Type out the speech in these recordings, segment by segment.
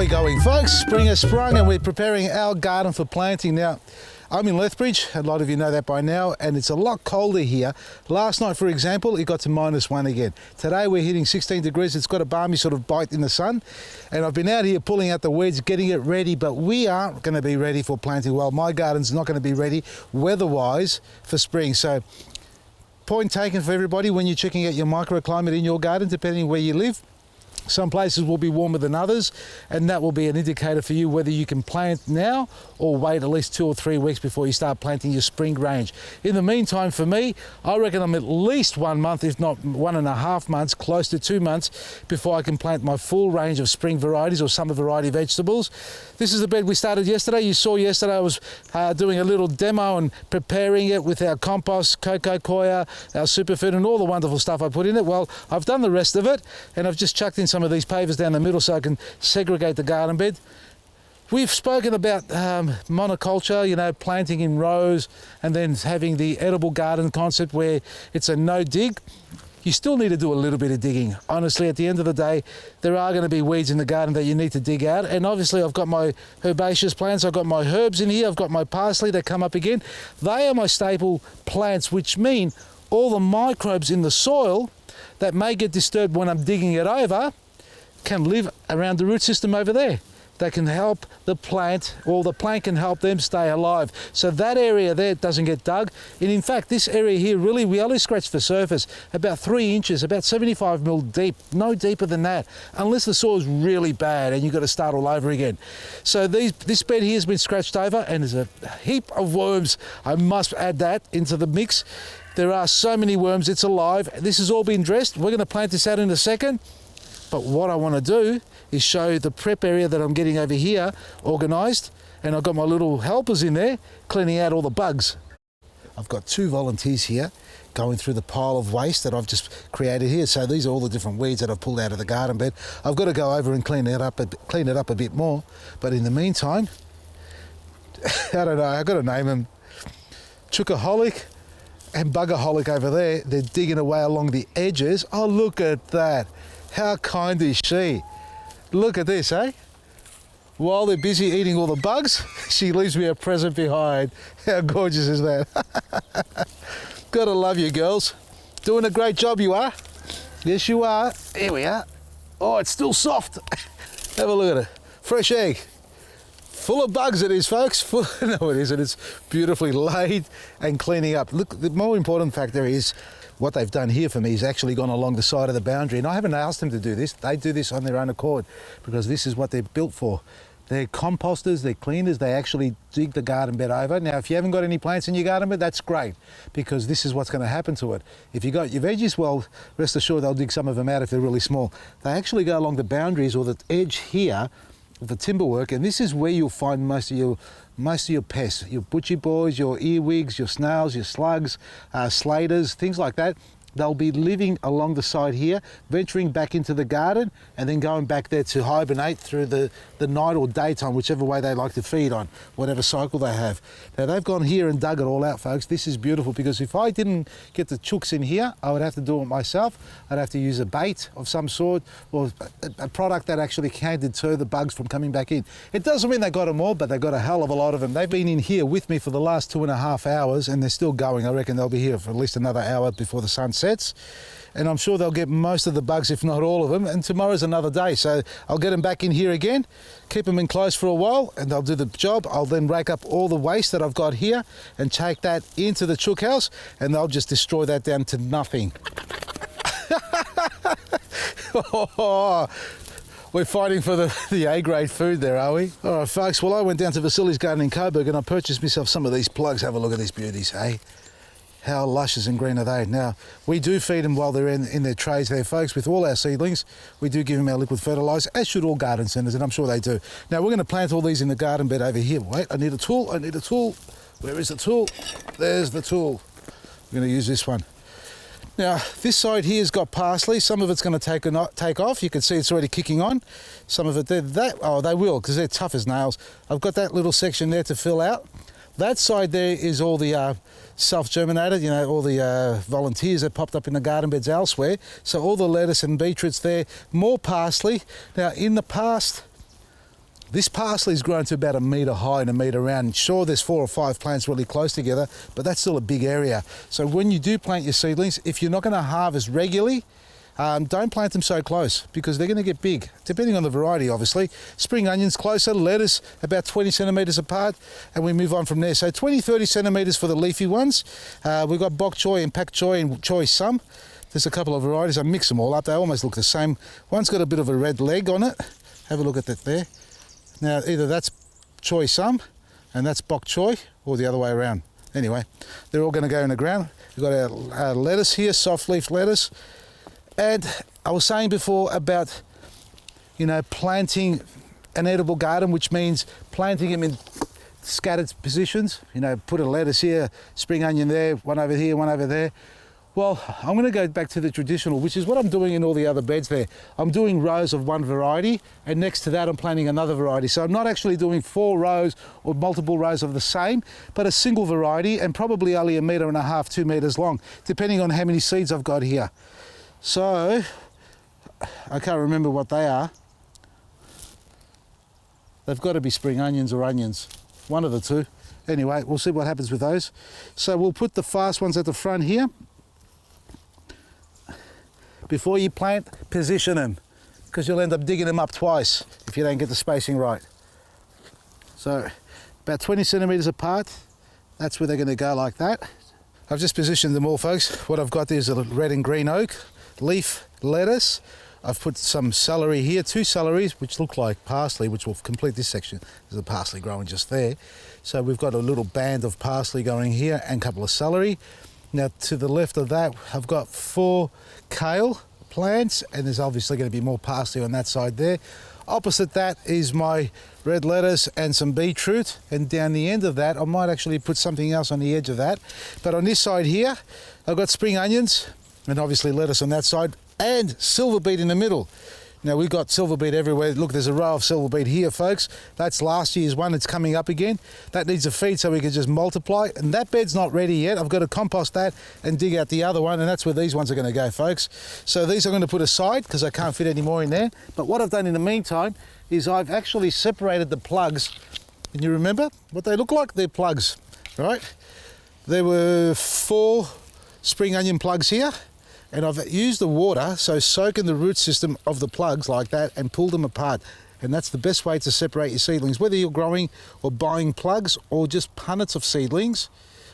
we going, folks? Spring has sprung and we're preparing our garden for planting. Now, I'm in Lethbridge, a lot of you know that by now, and it's a lot colder here. Last night, for example, it got to -1 again. Today we're hitting 16 degrees. It's got a balmy sort of bite in the sun, and I've been out here pulling out the weeds, getting it ready, but we aren't going to be ready for planting. Well, my garden's not going to be ready weather-wise for spring. So, point taken for everybody when you're checking out your microclimate in your garden, depending where you live. Some places will be warmer than others, and that will be an indicator for you whether you can plant now or wait at least 2 or 3 weeks before you start planting your spring range. In the meantime, for me, I reckon I'm at least 1 month, if not 1.5 months, close to 2 months, before I can plant my full range of spring varieties or summer variety vegetables. This is the bed we started yesterday. You saw yesterday I was doing a little demo and preparing it with our compost, cocoa coir, our superfood, and all the wonderful stuff I put in it. Well, I've done the rest of it, and I've just chucked in some of these pavers down the middle so I can segregate the garden bed. We've spoken about monoculture, you know, planting in rows and then having the edible garden concept where it's a no dig. You still need to do a little bit of digging. Honestly, at the end of the day, there are going to be weeds in the garden that you need to dig out. And obviously I've got my herbaceous plants, I've got my herbs in here, I've got my parsley that come up again. They are my staple plants, which mean all the microbes in the soil that may get disturbed when I'm digging it over can live around the root system over there. They can help the plant, or the plant can help them stay alive. So that area there doesn't get dug. And in fact, this area here, really, we only scratched the surface, about 3 inches, about 75 mil deep, no deeper than that, unless the soil's really bad and you've got to start all over again. So this bed here has been scratched over and there's a heap of worms. I must add that into the mix. There are so many worms, it's alive. This has all been dressed. We're going to plant this out in a second. But what I want to do is show the prep area that I'm getting over here organised, and I've got my little helpers in there cleaning out all the bugs. I've got 2 volunteers here going through the pile of waste that I've just created here. So these are all the different weeds that I've pulled out of the garden bed. I've got to go over and clean it up a bit more. But in the meantime, I don't know, I've got to name them. Chookaholic and Bugaholic over there, they're digging away along the edges. Oh, look at that. How kind is she? Look at this, eh? While they're busy eating all the bugs, she leaves me a present behind. How gorgeous is that? Gotta love you, girls. Doing a great job, you are. Yes, you are. Here we are. Oh, it's still soft. Have a look at it. Fresh egg. Full of bugs it is, folks. No, it isn't. It's beautifully laid and cleaning up. Look, the more important factor is what they've done here for me is actually gone along the side of the boundary. And I haven't asked them to do this. They do this on their own accord because this is what they're built for. They're composters, they're cleaners, they actually dig the garden bed over. Now, if you haven't got any plants in your garden bed, that's great because this is what's going to happen to it. If you got your veggies, well, rest assured they'll dig some of them out if they're really small. They actually go along the boundaries or the edge here of the timber work, and this is where you'll find most of your pests, your butchie boys, your earwigs, your snails, your slugs, slaters, things like that. They'll be living along the side here, venturing back into the garden and then going back there to hibernate through the night or daytime, whichever way they like to feed on, whatever cycle they have. Now they've gone here and dug it all out, folks. This is beautiful because if I didn't get the chooks in here, I would have to do it myself. I'd have to use a bait of some sort or a product that actually can deter the bugs from coming back in. It doesn't mean they got them all, but they got a hell of a lot of them. They've been in here with me for the last 2.5 hours and they're still going. I reckon they'll be here for at least another hour before the sun sets, and I'm sure they'll get most of the bugs, if not all of them, and tomorrow's another day, so I'll get them back in here again, keep them enclosed for a while, and they'll do the job. I'll then rake up all the waste that I've got here and take that into the chook house, and they'll just destroy that down to nothing. Oh, we're fighting for the A-grade food there, are we? All right, folks, well, I went down to Vasily's Garden in Coburg and I purchased myself some of these plugs. Have a look at these beauties, eh? How luscious and green are they? Now, we do feed them while they're in their trays there, folks. With all our seedlings, we do give them our liquid fertiliser, as should all garden centres, and I'm sure they do. Now, we're going to plant all these in the garden bed over here. Wait, I need a tool. Where is the tool? There's the tool. I'm going to use this one. Now, this side here has got parsley. Some of it's going to take off. You can see it's already kicking on. Some of it, they will, because they're tough as nails. I've got that little section there to fill out. That side there is all the self-germinated, you know, all the volunteers that popped up in the garden beds elsewhere. So all the lettuce and beetroots there, more parsley. Now, in the past, This parsley's grown to about 1 metre high and 1 metre round. Sure, there's 4 or 5 plants really close together, but that's still a big area. So when you do plant your seedlings, if you're not going to harvest regularly, don't plant them so close because they're going to get big, depending on the variety, obviously. Spring onions closer, lettuce about 20 centimetres apart, and we move on from there. So 20, 30 centimetres for the leafy ones. We've got bok choy and pak choy and choy sum. There's a couple of varieties. I mix them all up. They almost look the same. One's got a bit of a red leg on it. Have a look at that there. Now, either that's choy sum and that's bok choy, or the other way around. Anyway, they're all going to go in the ground. We've got our lettuce here, soft leaf lettuce. And I was saying before about, planting an edible garden, which means planting them in scattered positions. Put a lettuce here, spring onion there, one over here, one over there. Well, I'm going to go back to the traditional, which is what I'm doing in all the other beds there. I'm doing rows of one variety, and next to that I'm planting another variety. So I'm not actually doing 4 rows or multiple rows of the same, but a single variety, and probably only 1.5 metres, 2 metres long, depending on how many seeds I've got here. So, I can't remember what they are. They've got to be spring onions or onions, one of the two. Anyway, we'll see what happens with those. So we'll put the fast ones at the front here. Before you plant, position them, because you'll end up digging them up twice if you don't get the spacing right. So about 20 centimetres apart, that's where they're going to go, like that. I've just positioned them all, folks. What I've got there is a red and green oak, leaf lettuce. I've put some celery here, 2 celeries, which look like parsley, which will complete this section. There's a parsley growing just there. So we've got a little band of parsley going here and a couple of celery. Now to the left of that, I've got 4 kale plants, and there's obviously going to be more parsley on that side there. Opposite that is my red lettuce and some beetroot, and down the end of that I might actually put something else on the edge of that. But on this side here I've got spring onions and obviously lettuce on that side, and silver beet in the middle. Now we've got silver beet everywhere. Look, there's a row of silver beet here, folks. That's last year's one. It's coming up again. That needs a feed so we can just multiply. And that bed's not ready yet. I've got to compost that and dig out the other one, and that's where these ones are going to go, folks. So these I'm going to put aside because I can't fit any more in there. But what I've done in the meantime is I've actually separated the plugs. And you remember what they look like? They're plugs, right? There were 4 spring onion plugs here. And I've used the water, so soak in the root system of the plugs like that and pull them apart. And that's the best way to separate your seedlings, whether you're growing or buying plugs or just punnets of seedlings,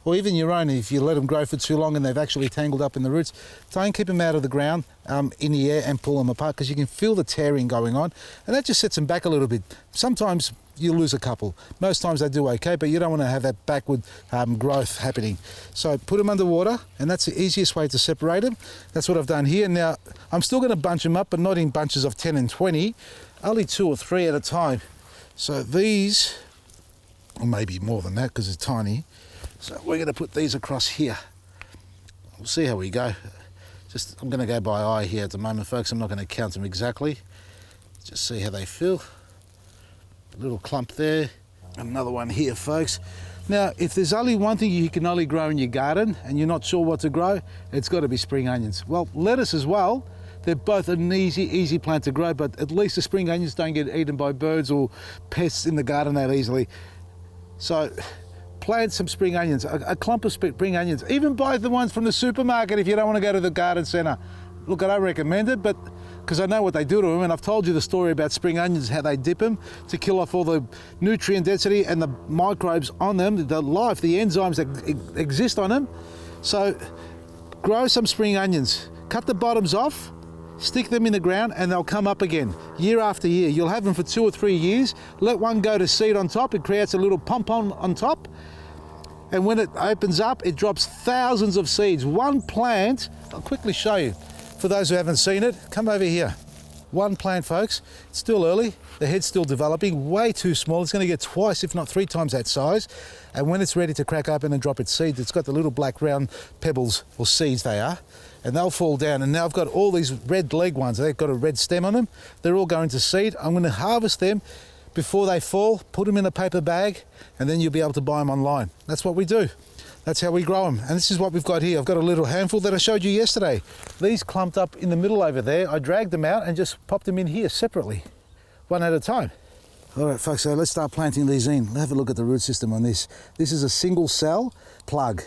or even your own. If you let them grow for too long and they've actually tangled up in the roots, don't keep them out of the ground in the air and pull them apart, because you can feel the tearing going on, and that just sets them back a little bit. Sometimes you lose a couple. Most times they do okay, but you don't want to have that backward growth happening. So put them under water, and that's the easiest way to separate them. That's what I've done here. Now, I'm still going to bunch them up, but not in bunches of 10 and 20, only 2 or 3 at a time. So these, or maybe more than that because it's tiny. So we're going to put these across here. We'll see how we go. I'm going to go by eye here at the moment, folks. I'm not going to count them exactly. Just see how they feel. A little clump there, another one here, folks. Now, if there's only one thing you can only grow in your garden and you're not sure what to grow, it's got to be spring onions. Well, lettuce as well. They're both an easy plant to grow, but at least the spring onions don't get eaten by birds or pests in the garden that easily. So plant some spring onions, a clump of spring onions. Even buy the ones from the supermarket if you don't want to go to the garden centre. Look, I don't recommend it, but because I know what they do to them, and I've told you the story about spring onions, how they dip them to kill off all the nutrient density and the microbes on them, the life, the enzymes that exist on them. So grow some spring onions, cut the bottoms off, stick them in the ground, and they'll come up again year after year. You'll have them for 2 or 3 years. Let one go to seed on top. It creates a little pom-pom on top. And when it opens up, it drops thousands of seeds. One plant, I'll quickly show you. For those who haven't seen it, come over here. One plant, folks. It's still early. The head's still developing, way too small. It's going to get twice, if not 3 times that size. And when it's ready to crack open and drop its seeds, it's got the little black round pebbles, or seeds they are, and they'll fall down. And now I've got all these red leg ones. They've got a red stem on them. They're all going to seed. I'm going to harvest them before they fall, put them in a paper bag, and then you'll be able to buy them online. That's what we do. That's how we grow them. And this is what we've got here. I've got a little handful that I showed you yesterday. These clumped up in the middle over there. I dragged them out and just popped them in here separately, one at a time. All right, folks, so let's start planting these in. Have a look at the root system on this. This is a single cell plug.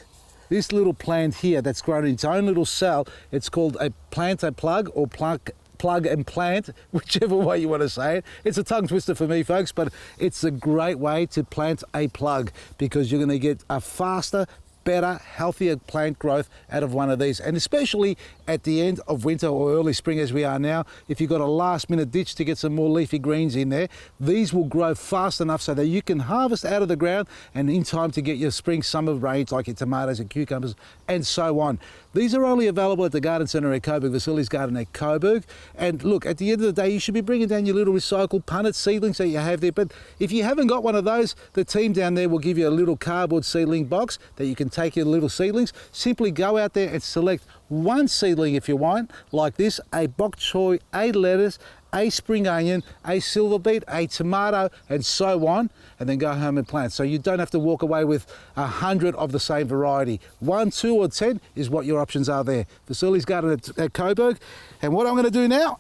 This little plant here that's grown in its own little cell, it's called a planter plug or plug and plant, whichever way you want to say it. It's a tongue twister for me, folks, but it's a great way to plant a plug because you're going to get a faster, better, healthier plant growth out of one of these. And especially at the end of winter or early spring as we are now, if you've got a last minute ditch to get some more leafy greens in there, these will grow fast enough so that you can harvest out of the ground and in time to get your spring summer rains like your tomatoes and cucumbers and so on. These are only available at the Garden Centre at Coburg, Vasily's Garden at Coburg. And look, at the end of the day, you should be bringing down your little recycled punnet seedlings that you have there. But if you haven't got one of those, the team down there will give you a little cardboard seedling box that you can take your little seedlings. Simply go out there and select one seedling if you want, like this, a bok choy, a lettuce, a spring onion, a silver beet, a tomato, and so on, and then go home and plant. So you don't have to walk away with 100 of the same variety. 1, 2, or 10 is what your options are there. Vasily's Garden at Coburg. And what I'm going to do now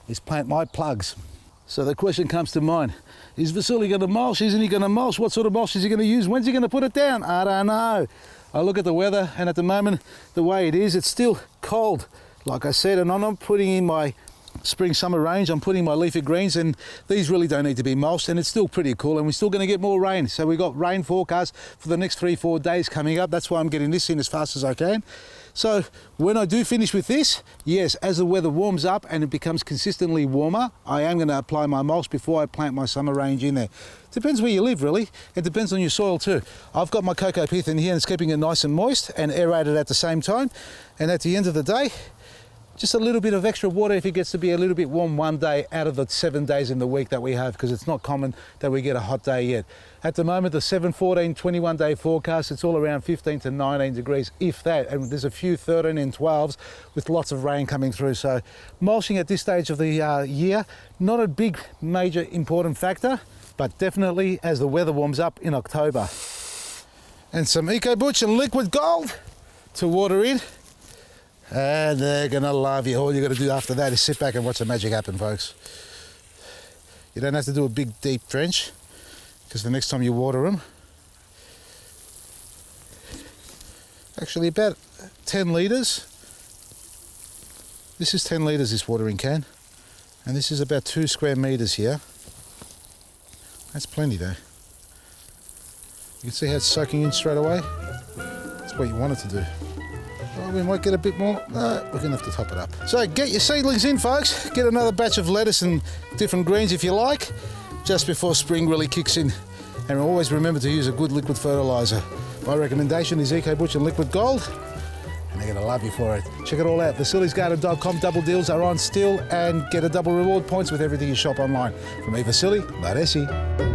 is plant my plugs. So the question comes to mind, is Vasily going to mulch? Isn't he going to mulch? What sort of mulch is he going to use? When's he going to put it down? I don't know. I look at the weather, and at the moment, the way it is, it's still cold, like I said, and I'm not putting in my spring summer range. I'm putting my leafy greens, and these really don't need to be mulched, and it's still pretty cool, and we're still going to get more rain. So we've got rain forecast for the next 3-4 days coming up. That's why I'm getting this in as fast as I can. So when I do finish with this, yes, as the weather warms up and it becomes consistently warmer, I am going to apply my mulch before I plant my summer range in there. Depends where you live, really. It depends on your soil too. I've got my cocoa pith in here and it's keeping it nice and moist and aerated at the same time. And at the end of the day, just a little bit of extra water if it gets to be a little bit warm one day out of the 7 days in the week that we have, because it's not common that we get a hot day yet. At the moment, the 7, 14, 21 day forecast, it's all around 15 to 19 degrees, if that, and there's a few 13 and 12s with lots of rain coming through. So mulching at this stage of the year, not a big, major, important factor, but definitely as the weather warms up in October. And some Eco Butch and Liquid Gold to water in. And they're gonna love you. All you gotta do after that is sit back and watch the magic happen, folks. You don't have to do a big deep trench, because the next time you water them, actually about 10 litres. This is 10 litres, this watering can, and this is about 2 square metres here. That's plenty though. You can see how it's soaking in straight away. That's what you want it to do. Oh, we might get a bit more. No, we're going to have to top it up. So get your seedlings in, folks. Get another batch of lettuce and different greens if you like, just before spring really kicks in. And always remember to use a good liquid fertiliser. My recommendation is Eco Butch and Liquid Gold, and they're going to love you for it. Check it all out. Vasily'sGarden.com. Double deals are on still, and get a double reward points with everything you shop online. From me, Vasily, Baresi.